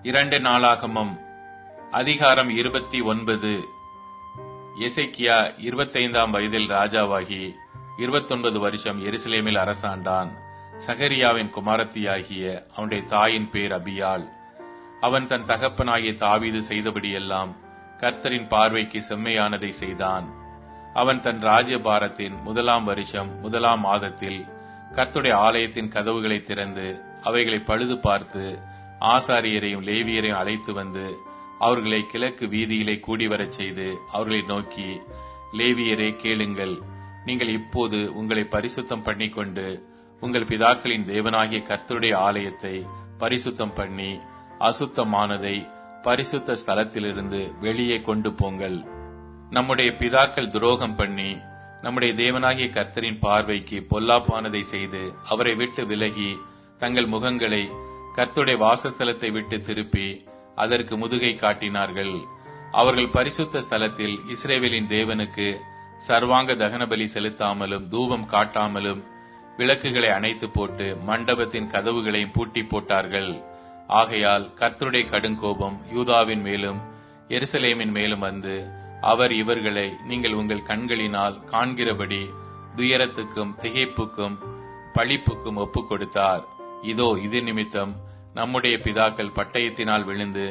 2 நாளாகமம் அதிகாரம் 29. எசேக்கியா 25ஆம் வயதில் ராஜாவாகி 29 வருஷம் எருசலேமில் அரசாண்டான். சகரியாவின் குமாரத்தியாகிய அவனுடைய தாயின் பேர் அபியாள். அவன் தன் தகப்பனாகிய தாவீது செய்தபடியெல்லாம் கர்த்தரின் பார்வைக்கு செம்மையானதை செய்தான். அவன் தன் ராஜ்யபாரத்தின் 1ஆம் வருஷம் 1ஆம் மாதத்தில் கர்த்தருடைய ஆலயத்தின் கதவுகளை திறந்து அவைகளை பழுது பார்த்து ஆசாரியரையும் லேவியரையும் அழைத்து வந்து அவர்களை கிழக்கு வீதியிலே கூடிவரச் செய்து அவர்களை நோக்கி, லேவியரே கேளுங்கள், நீங்கள் இப்போது உங்களை பரிசுத்தம் பண்ணிக்கொண்டு உங்கள் பிதாக்களின் தேவனாகிய கர்த்தருடைய ஆலயத்தை பரிசுத்தம் பண்ணி அசுத்தமானதை பரிசுத்த ஸ்தலத்திலிருந்து வெளியே கொண்டு போங்கள். நம்முடைய பிதாக்கள் துரோகம் பண்ணி நம்முடைய தேவனாகிய கர்த்தரின் பார்வைக்கு பொல்லாப்பானதை செய்து அவரை விட்டு விலகி தங்கள் முகங்களை கர்த்தருடைய வாசஸ்தலத்தை விட்டு திருப்பி அதற்கு முதுகை காட்டினார்கள். அவர்கள் பரிசுத்த ஸ்தலத்தில் இஸ்ரவேலின் தேவனுக்கு சர்வாங்க தகன பலி செலுத்தாமலும் தூபம் காட்டாமலும் விளக்குகளை அணைத்து போட்டு மண்டபத்தின் கதவுகளையும் பூட்டி போட்டார்கள். ஆகையால் கர்த்தருடைய கடுங்கோபம் யூதாவின் மேலும் எருசலேமின் மேலும் வந்து அவர் இவர்களை நீங்கள் உங்கள் கண்களினால் காண்கிறபடி துயரத்துக்கும் திகைப்புக்கும் பழிப்புக்கும் ஒப்புக் கொடுத்தார். இதோ இது நிமித்தம் நம்முடைய பிதாக்கள் பட்டயத்தினால் விழுந்து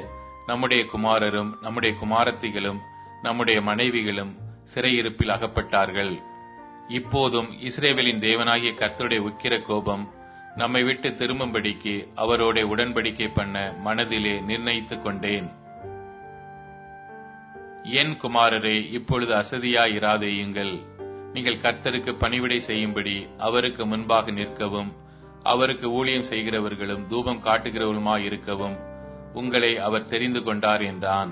நம்முடைய குமாரரும் நம்முடைய குமாரத்திகளும் நம்முடைய மனைவிகளும் சிறையிருப்பில் அகப்பட்டார்கள். இப்போதும் இஸ்ரவேலின் தேவனாகிய கர்த்தருடைய உக்கிர கோபம் நம்மை விட்டு திரும்பும்படிக்கு அவரோட உடன்படிக்கை பண்ண மனதிலே நிர்ணயித்துக் கொண்டேன். என் குமாரரே, இப்பொழுது அசதியாயிராதேயுங்கள். நீங்கள் கர்த்தருக்கு பணிவிடை செய்யும்படி அவருக்கு முன்பாக நிற்கவும் அவருக்கு ஊழியம் செய்கிறவர்களும் தூபம் காட்டுகிறவர்களுமாயிருக்கவும் உங்களை அவர் தெரிந்து கொண்டார் என்றான்.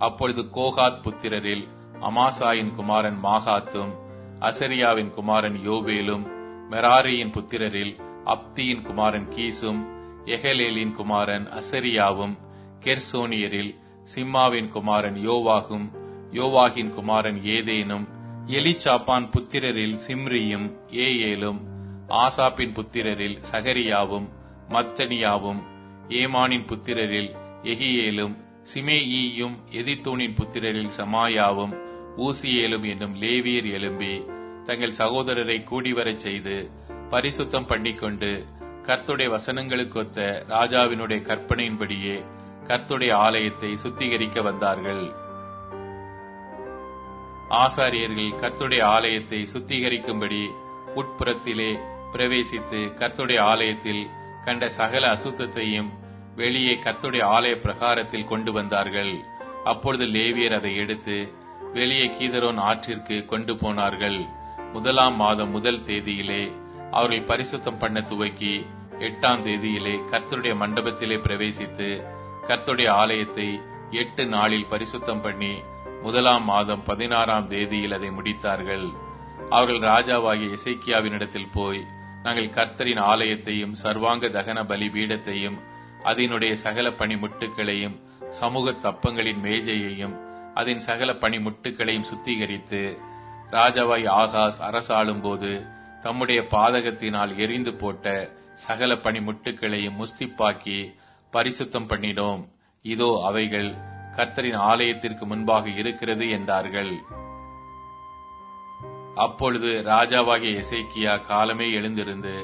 அப்பொழுது கோகாத் புத்திரரில் அமாசாயின் குமாரன் மாகாத்தும் அசரியாவின் குமாரன் யோவேலும் மெராரியின் புத்திரரில் அப்தியின் குமாரன் கீசும் எஹலேலின் குமாரன் அசரியாவும் கெர்சோனியரில் சிம்மாவின் குமாரன் யோவாகும் யோவாகின் குமாரன் ஏதேனும் எலிச்சாப்பான் புத்திரரில் சிம்ரியும் ஏயேலும் ஆசாப்பின் புத்திரரில் சகரியாவும் மத்தனியாவும் ஏமானின் புத்திரரில் எகியேலும் சிமேயியும் எதித்தூனின் புத்திரரில் சமாயாவும் ஊசியேலும் என்னும் லேவியர் எழும்பி தங்கள் சகோதரரை கூடிவரச் செய்து பரிசுத்தம் பண்ணிக்கொண்டு கர்த்தருடைய வசனங்களுக்கொத்த ராஜாவினுடைய கற்பனையின்படியே கர்த்தருடைய ஆலயத்தை சுத்திகரிக்க வந்தார்கள். ஆசாரியர்கள் கர்த்தருடைய ஆலயத்தை சுத்திகரிக்கும்படி உட்புறத்திலே பிரவேசித்து கர்த்தருடைய ஆலயத்தில் கண்ட சகல அசுத்தத்தையும் வெளியே கர்த்தருடைய ஆலய பிரகாரத்தில் கொண்டு வந்தார்கள். அப்பொழுது லேவியர் அதை எடுத்து வெளியே கீதரோன் ஆற்றிற்கு கொண்டு போனார்கள். 1ஆம் மாதம் 1 தேதியிலே அவர்கள் பரிசுத்தம் பண்ண துவக்கி 8ஆம் தேதியிலே கர்த்தருடைய மண்டபத்திலே பிரவேசித்து கர்த்தருடைய ஆலயத்தை 8 நாளில் பரிசுத்தம் பண்ணி 1ஆம் மாதம் 16ஆம் தேதியில் அதை முடித்தார்கள். அவர்கள் ராஜாவாகிய எசேக்கியாவினிடத்தில் போய், நாங்கள் கர்த்தரின் ஆலயத்தையும் சர்வாங்க தகன பலி பீடத்தையும் அதனுடைய சகல பணிமுட்டுகளையும் சமூக தப்பங்களின் மேஜையையும் அதன் சகல பணிமுட்டுகளையும் சுத்திகரித்து ராஜாவாய் ஆகாஸ் அரசாளும் போது தம்முடைய பாதகத்தினால் எரிந்து போட்ட சகல பணிமுட்டுகளையும் முஸ்திப்பாக்கி பரிசுத்தம் பண்ணினோம். இதோ அவைகள் கர்த்தரின் ஆலயத்திற்கு முன்பாக இருக்கிறது என்றார்கள். அப்பொழுது ராஜாவாகிய எசேக்கியா காலமே எழுந்திருந்து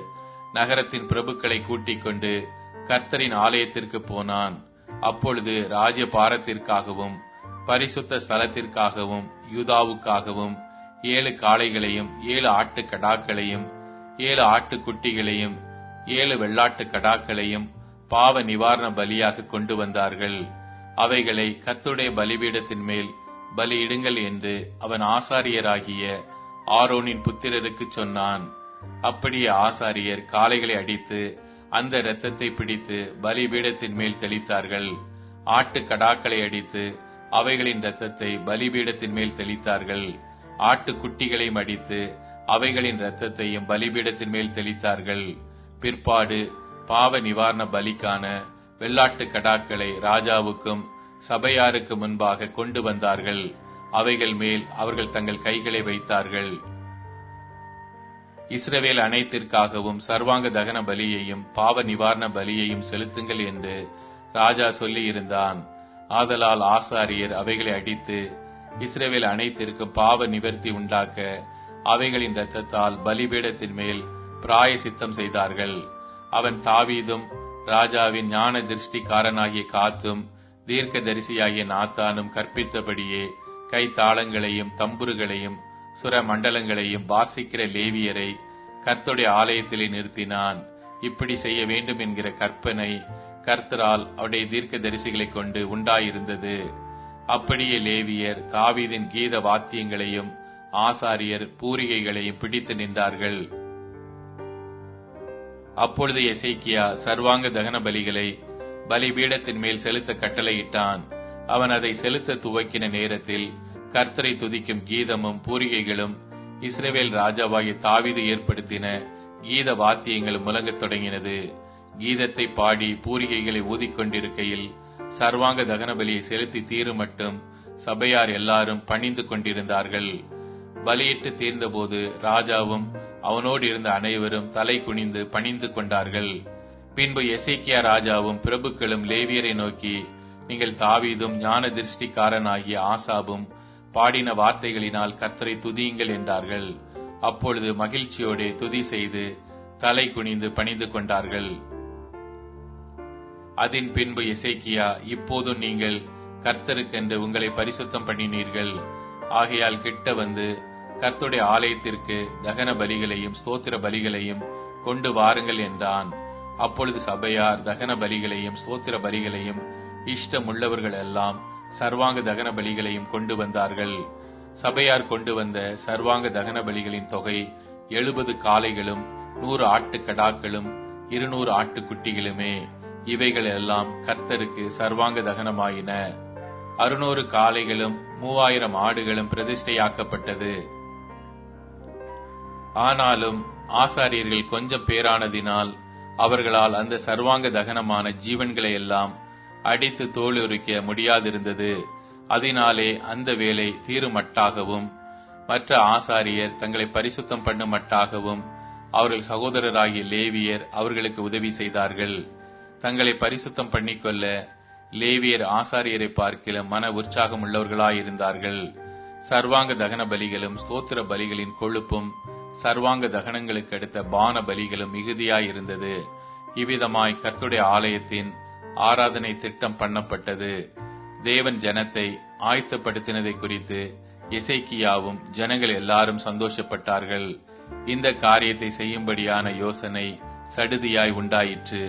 நகரத்தின் பிரபுக்களை கூட்டிக் கொண்டு கர்த்தரின் ஆலயத்திற்கு போனான். அப்பொழுது ராஜ்ய பாரத்திற்காகவும் பரிசுத்த ஸ்தலத்திற்காகவும் யூதாவுக்காகவும் 7 காளைகளையும் 7 ஆட்டுக்கடாக்களையும் 7 ஆட்டுக்குட்டிகளையும் 7 வெள்ளாட்டு கடாக்களையும் பாவ நிவாரண பலியாக கொண்டு வந்தார்கள். அவைகளை கர்த்தருடைய பலிபீடத்தின் மேல் பலியிடுங்கள் என்று அவன் ஆசாரியராகிய ஆரோனின் புத்திரருக்கு சொன்னான். அப்படியே ஆசாரியர் காளைகளை அடித்து அந்த இரத்தத்தை பிடித்து பலிபீடத்தின் மேல் தெளித்தார்கள். ஆட்டுக்கடாக்களை அடித்து அவைகளின் இரத்தத்தை பலிபீடத்தின் மேல் தெளித்தார்கள். ஆட்டுக்குட்டிகளையும் அடித்து அவைகளின் இரத்தத்தையும் பலிபீடத்தின் மேல் தெளித்தார்கள். பிற்பாடு பாவ நிவாரண பலிக்கான வெள்ளாட்டு கடாக்களை ராஜாவுக்கும் சபையாருக்கு முன்பாக கொண்டு வந்தார்கள். அவைகள் மேல் அவர்கள் தங்கள் கைகளை வைத்தார்கள். இஸ்ரவேல் அனைத்திற்காகவும் சர்வாங்க தகன பலியையும் பாவ நிவாரண பலியையும் செலுத்துங்கள் என்று ராஜா சொல்லி இருந்தான். ஆதலால் ஆசாரியர் அவைகளை அடித்து இஸ்ரவேல் அனைத்திற்கும் பாவ நிவர்த்தி உண்டாக்க அவைகளின் இரத்தத்தால் பலிபீடத்தின் மேல் பிராயசித்தம் செய்தார்கள். அவன் தாவீதும் ராஜாவின் ஞான திருஷ்டிக்காரனாகிய காத்தும் தீர்க்கதரிசியாகிய நாத்தானும் கற்பித்தபடியே கைத்தாளங்களையும் தம்புருகளையும் சுர மண்டலங்களையும் வாசிக்கிற லேவியரை கர்த்தருடைய ஆலயத்திலே நிறுத்தினான். இப்படி செய்ய வேண்டும் என்கிற கற்பனை கர்த்தரால் அவருடைய தீர்க்க தரிசிகளை கொண்டு உண்டாயிருந்தது. அப்படியே லேவியர் தாவீதின் கீத வாத்தியங்களையும் ஆசாரியர் பூரிகைகளையும் பிடித்து நின்றார்கள். அப்பொழுது எசேக்கியா சர்வாங்க தகன பலிகளை பலிபீடத்தின் மேல் செலுத்த கட்டளையிட்டான். அவன் அதை செலுத்த துவக்கின நேரத்தில் கர்த்தரை துதிக்கும் கீதமும் பூரிகைகளும் இஸ்ரவேல் ராஜாவாகிய தாவீது ஏற்படுத்தின கீத வாத்தியங்களும் முழங்கத் தொடங்கினது. கீதத்தை பாடி பூரிகைகளை ஊதிக்கொண்டிருக்கையில் சர்வாங்க தகன பலியை செலுத்தி தீரும் மட்டும் சபையார் எல்லாரும் பணிந்து கொண்டிருந்தார்கள். பலியிட்டு தீர்ந்தபோது ராஜாவும் அவனோடு இருந்த அனைவரும் தலை குனிந்து பணிந்து கொண்டார்கள். பின்பு எசேக்கியா ராஜாவும் பிரபுக்களும் லேவியரை நோக்கி, நீங்கள் தாவீதும் ஞான திருஷ்டிக்காரனாகிய ஆசாபும் பாடின வார்த்தைகளினால் கர்த்தரை துதியுங்கள் என்றார்கள். அப்பொழுது மகிழ்ச்சியோடு துதி செய்து தலை குனிந்து பணிந்து கொண்டார்கள். அதன் பின்பு எசேக்கியா, இப்போதும் நீங்கள் கர்த்தருக்கென்று உங்களை பரிசுத்தம் பண்ணினீர்கள். ஆகையால் கிட்ட வந்து கர்த்தருடைய ஆலயத்திற்கு தகன பலிகளையும் ஸ்தோத்திர பலிகளையும் கொண்டு வாருங்கள் என்றான். அப்பொழுது சபையார் தகன பலிகளையும் ஸ்தோத்திர பலிகளையும் இஷ்டமுள்ளவர்கள் எல்லாம் சர்வாங்க தகன பலிகளையும் கொண்டு வந்தார்கள். சபையார் கொண்டு வந்த சர்வாங்க தகன பலிகளின் தொகை 70 காளைகளும் 100 ஆட்டுக்கடாக்களும் 200 ஆட்டுக்குட்டிகளுமே. இவைகள் எல்லாம் கர்த்தருக்கு சர்வாங்க தகனமாயின. 600 காளைகளும் 3000 ஆடுகளும் பிரதிஷ்டையாக்கப்பட்டது. ஆனாலும் ஆசாரியர்கள் கொஞ்சம் பேரானதினால் அவர்களால் அந்த சர்வாங்க தகனமான ஜீவன்களை எல்லாம் அடித்து தோலுரிக்க முடியாதிருந்தது. அதனாலே அந்த வேலை தீருமட்டாகவும் மற்ற ஆசாரியர் தங்களை பரிசுத்தம் பண்ணுமட்டாகவும் அவர்கள் சகோதரராகிய லேவியர் அவர்களுக்கு உதவி செய்தார்கள். தங்களை பரிசுத்தம் பண்ணிக்கொள்ள லேவியர் ஆசாரியரை பார்க்கிலும் மன உற்சாகம் உள்ளவர்களாயிருந்தார்கள். சர்வாங்க தகன பலிகளும் ஸ்தோத்திர பலிகளின் கொழுப்பும் சர்வாங்க தகனங்களுக்கு அடுத்த பான பலிகளும் மிகுதியாயிருந்தது. இவ்விதமாய் கர்த்தருடைய ஆலயத்தின் ஆராதனை திட்டம் பண்ணப்பட்டது. தேவன் ஜனத்தை ஆயத்தப்படுத்தினதை குறித்து எசேக்கியாவும் ஜனங்கள் எல்லாரும் சந்தோஷப்பட்டார்கள். இந்த காரியத்தை செய்யும்படியான யோசனை சடுதியாய் உண்டாயிற்று.